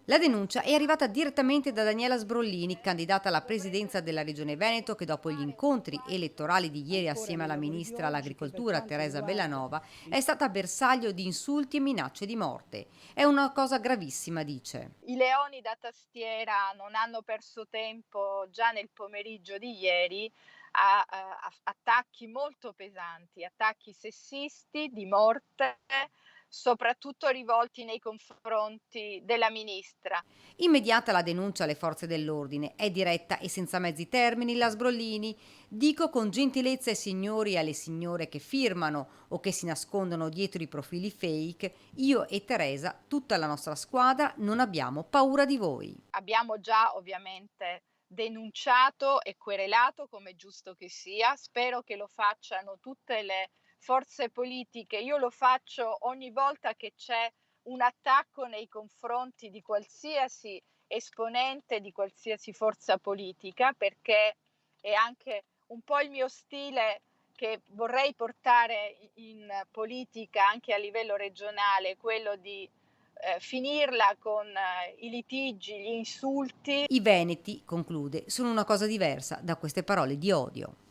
La denuncia è arrivata direttamente da Daniela Sbrollini, candidata alla presidenza della Regione Veneto, che dopo gli incontri elettorali di ieri assieme alla ministra all'agricoltura Teresa Bellanova è stata bersaglio di insulti e minacce di morte. È una cosa gravissima, dice. I leoni da tastiera non hanno perso tempo già nel pomeriggio di ieri a attacchi molto pesanti, attacchi sessisti, di morte, soprattutto rivolti nei confronti della ministra. Immediata la denuncia alle forze dell'ordine, è diretta e senza mezzi termini la Sbrollini. Dico con gentilezza ai signori e alle signore che firmano o che si nascondono dietro i profili fake, io e Teresa, tutta la nostra squadra, non abbiamo paura di voi. Abbiamo già ovviamente denunciato e querelato, come è giusto che sia. Spero che lo facciano tutte le forze politiche. Io lo faccio ogni volta che c'è un attacco nei confronti di qualsiasi esponente di qualsiasi forza politica, perché è anche un po' il mio stile che vorrei portare in politica anche a livello regionale, quello di finirla con i litigi, gli insulti. I veneti, conclude, sono una cosa diversa da queste parole di odio.